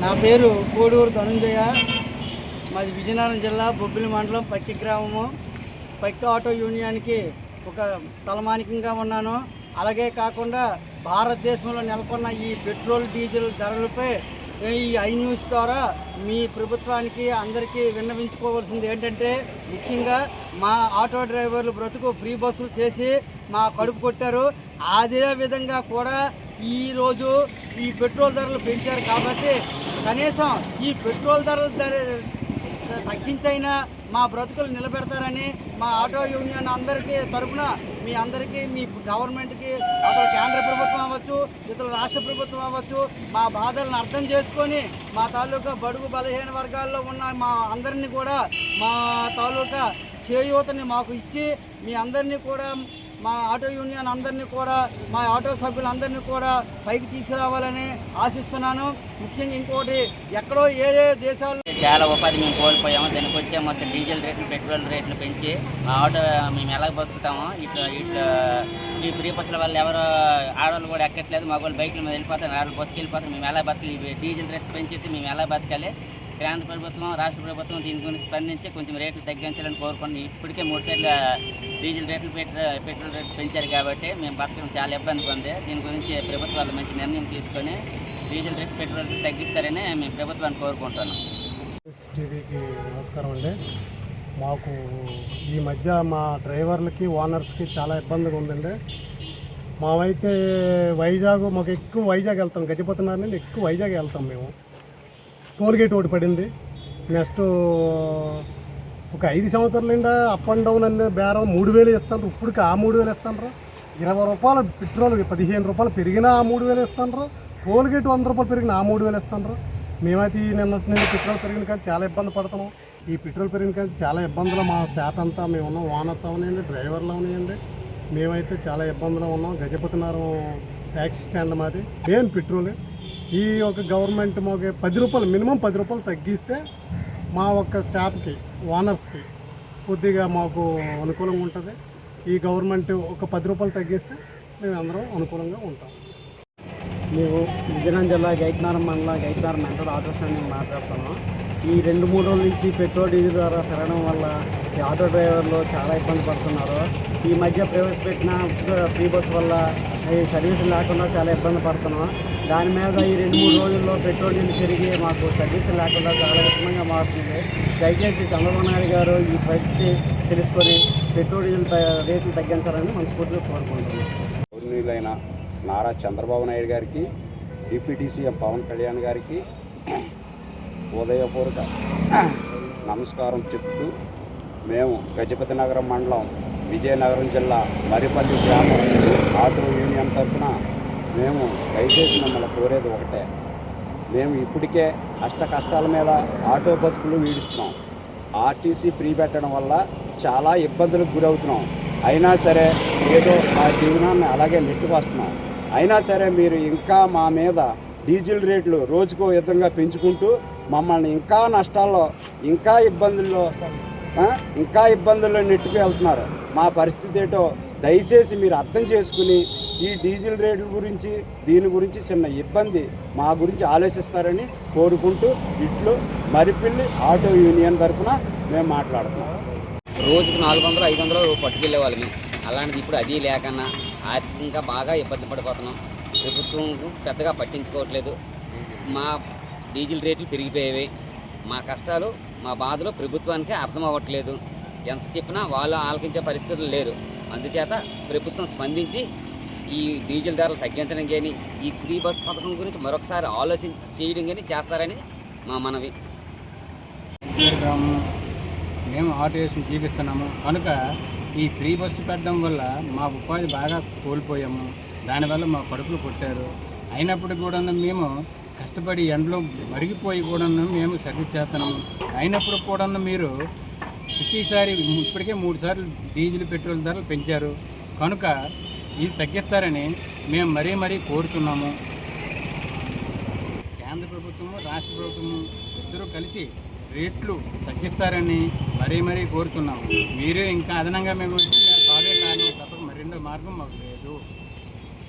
నా పేరు కోడూరు ధనుంజయ. మాది విజయనగరం జిల్లా బొబ్బిలి మండలం పక్కి గ్రామము. పక్కి ఆటో యూనియన్కి ఒక తలమానికంగా ఉన్నాను. అలాగే కాకుండా భారతదేశంలో నెలకొన్న ఈ పెట్రోల్ డీజిల్ ధరలపై ఈ ఐ న్యూస్ ద్వారా మీ ప్రభుత్వానికి అందరికీ విన్నవించుకోవాల్సింది ఏంటంటే, ముఖ్యంగా మా ఆటో డ్రైవర్లు బ్రతుకు ఫ్రీ బస్సులు చేసి మా కడుపు కొట్టారు. అదే విధంగా కూడా ఈరోజు ఈ పెట్రోల్ ధరలు పెంచారు కాబట్టి కనీసం ఈ పెట్రోల్ ధరలు తగ్గించైనా మా బ్రతుకులు నిలబెడతారని మా ఆటో యూనియన్ అందరికీ తరఫున మీ అందరికీ, మీ గవర్నమెంట్కి, అసలు కేంద్ర ప్రభుత్వం అవ్వచ్చు, ఇతర రాష్ట్ర ప్రభుత్వం అవ్వచ్చు, మా బాధలను అర్థం చేసుకొని మా తాలూకా బడుగు బలహీన వర్గాల్లో ఉన్న మా అందరినీ కూడా, మా తాలూకా చేయూతని మాకు ఇచ్చి మీ అందరినీ కూడా, మా ఆటో యూనియన్ అందరినీ కూడా, మా ఆటో సభ్యులందరినీ కూడా పైకి తీసుకురావాలని ఆశిస్తున్నాను. ముఖ్యంగా ఇంకోటి, ఎక్కడో ఏ దేశాల్లో చాలా ఉపాధి మేము కోల్పోయాము. దానికి వచ్చే మొత్తం డీజిల్ రేట్లు, పెట్రోల్ రేట్లు పెంచి మా ఆటో మేము ఎలా బతుకుతామో, ఇట్లా ఈ ఫ్రీ బస్సుల వల్ల ఎవరు ఆడవాళ్ళు కూడా ఎక్కట్లేదు. మగవాళ్ళు బైకుల మీద వెళ్ళిపోతారు, ఆడవాళ్ళు బస్సుకి వెళ్ళిపోతారు. మేము ఎలా బతకాలి? డీజిల్ రేట్లు పెంచేసి మేము ఎలా బతకాలి? కేంద్ర ప్రభుత్వం, రాష్ట్ర ప్రభుత్వం దీని గురించి స్పందించి కొంచెం రేట్లు తగ్గించాలని కోరుకుని, ఇప్పటికే 3 సార్లు డీజిల్ రేట్లు, పెట్రోల్ రేట్లు పెంచారు కాబట్టి మేము బతకడం చాలా ఇబ్బందిగా ఉంది. దీని గురించి ప్రభుత్వాలు మంచి నిర్ణయం తీసుకొని డీజిల్ రేట్లు, పెట్రోల్ రేట్లు తగ్గిస్తారని మేము ప్రభుత్వాన్ని కోరుకుంటున్నాం. టీవీకి నమస్కారం అండి. మాకు ఈ మధ్య మా డ్రైవర్లకి, ఓనర్స్కి చాలా ఇబ్బందిగా ఉందండి. మావైతే వైజాగ్, మాకు ఎక్కువ వైజాగ్ వెళ్తాం, గజపతినగర్ నుండి ఎక్కువ వైజాగ్ వెళ్తాం మేము. టోల్గేట్ ఒకటి పడింది. నెక్స్ట్ ఒక 5 సంవత్సరాల నిండా అప్ అండ్ డౌన్ అనే బేరం 3000 ఇస్తాను. ఇప్పటికి ఆ 3000 ఇస్తాను. 20 రూపాయలు పెట్రోల్ 15 రూపాయలు పెరిగినా ఆ 3000 ఇస్తాను. టోల్గేట్ 100 రూపాయలు పెరిగిన ఆ 3000 ఇస్తాను. మేమైతే నిన్నటి నుండి పెట్రోల్ పెరిగిన కానీ చాలా ఇబ్బంది పడుతున్నాం. ఈ పెట్రోల్ పెరిగిన కానీ చాలా ఇబ్బందులు మా స్టాఫ్ అంతా మేము ఉన్నాం. ఓనర్స్ అవనివ్వండి, డ్రైవర్లు అవనివ్వండి, మేమైతే చాలా ఇబ్బందులు ఉన్నాం. గజపతినగరం ట్యాక్సీ స్టాండ్ మాది. మెయిన్ పెట్రోల్ ఈ ఒక గవర్నమెంట్ మాకు 10 రూపాయలు, మినిమం 10 రూపాయలు తగ్గిస్తే మా ఒక్క స్టాఫ్కి, ఓనర్స్కి కొద్దిగా మాకు అనుకూలంగా ఉంటుంది. ఈ గవర్నమెంట్ ఒక 10 రూపాయలు తగ్గిస్తే మేము అందరం అనుకూలంగా ఉంటాం. మేము విజయనగరం జిల్లా గైట్నారం మండలం గైట్నారం మెంటల్ ఆటో స్టాండ్ నుంచి మాట్లాడుతున్నాం. ఈ 2-3 రోజుల నుంచి పెట్రోల్ డీజిల్ ధర పెరగడం వల్ల ఈ ఆటో డ్రైవర్లు చాలా ఇబ్బంది పడుతున్నారు. ఈ మధ్య ప్రవేశపెట్టిన ఫ్రీ బస్ వల్ల ఈ సర్వీసులు లేకుండా చాలా ఇబ్బంది పడుతున్నాం. దాని మీద ఈ 2-3 రోజుల్లో పెట్రోల్ డీజిల్ పెరిగి మాకు సర్వీసులు లేకుండా చాలా ఇబ్బందిగా మారుతుంది. దయచేసి చంద్రబాబు నాయుడు గారు ఈ పరిస్థితి తెలుసుకొని పెట్రోల్ డీజిల్ రేట్లు తగ్గించాలని మనస్ఫూర్తిగా కోరుకుంటున్నాం. గౌరవనీయులైన నారా చంద్రబాబు నాయుడు గారికి, డిప్యూటీ సీఎం పవన్ కళ్యాణ్ గారికి ఉదయపూర్వక నమస్కారం చెప్తూ, మేము గజపతినగరం మండలం, విజయనగరం జిల్లా మరిపల్లి గ్రామం ఆటో యూనియన్ తరఫున మేము దయచేసి మిమ్మల్ని కోరేది ఒకటే. మేము ఇప్పటికే కష్టాల మీద ఆటో బతుకులు వీడిస్తున్నాం. ఆర్టీసీ ఫ్రీ పెట్టడం వల్ల చాలా ఇబ్బందులకు గురవుతున్నాం. అయినా సరే ఏదో ఆ జీవనాన్ని అలాగే నెట్టుకొస్తున్నాం. అయినా సరే మీరు ఇంకా మా మీద డీజిల్ రేట్లు రోజుకో విధంగా పెంచుకుంటూ మమ్మల్ని ఇంకా నష్టాల్లో, ఇంకా ఇబ్బందుల్లో నెట్టుకు వెళ్తున్నారు. మా పరిస్థితి ఏంటో దయచేసి మీరు అర్థం చేసుకుని ఈ డీజిల్ రేట్ల గురించి, దీని గురించి చిన్న ఇబ్బంది మా గురించి ఆలోచిస్తారని కోరుకుంటూ ఇట్లు మరిపల్లి ఆటో యూనియన్ తరఫున మేము మాట్లాడుతున్నాం. రోజుకు 400-500 పట్టుకెళ్ళే వాళ్ళని, అలాంటిది ఇప్పుడు అది లేకన్నా ఆర్థికంగా బాగా ఇబ్బంది పడిపోతున్నాం. ప్రభుత్వం పెద్దగా పట్టించుకోవట్లేదు. మా డీజిల్ రేట్లు పెరిగిపోయేవి. మా కష్టాలు, మా బాధలు ప్రభుత్వానికి అర్థం అవ్వట్లేదు. ఎంత చెప్పినా వాళ్ళు ఆలకించే పరిస్థితులు లేరు. అందుచేత ప్రభుత్వం స్పందించి ఈ డీజిల్ ధరలు తగ్గించడం కానీ, ఈ ఫ్రీ బస్ పథకం గురించి మరొకసారి చేయడం కానీ చేస్తారని మా మనవి. మేము ఆటో వేసి జీవిస్తున్నాము కనుక ఈ ఫ్రీ బస్సు పెట్టడం వల్ల మా ఉపాధి బాగా కోల్పోయాము. దానివల్ల మా కడుపులు కొట్టారు. అయినప్పటికీ కూడా మేము కష్టపడి ఎండలో మరిగిపోయి కూడా మేము సర్వీస్ చేస్తున్నాము. అయినప్పుడు కూడా మీరు ప్రతిసారి ఇప్పటికే 3 సార్లు డీజిల్, పెట్రోల్ ధరలు పెంచారు కనుక ఇది తగ్గిస్తారని మేము మరీ కోరుతున్నాము. కేంద్ర ప్రభుత్వము, రాష్ట్ర ప్రభుత్వము ఇద్దరూ కలిసి రేట్లు తగ్గిస్తారని మరీ కోరుతున్నాము. మీరే ఇంకా అదనంగా మేము తాగే కారణం తప్ప రెండో మార్గం మాకు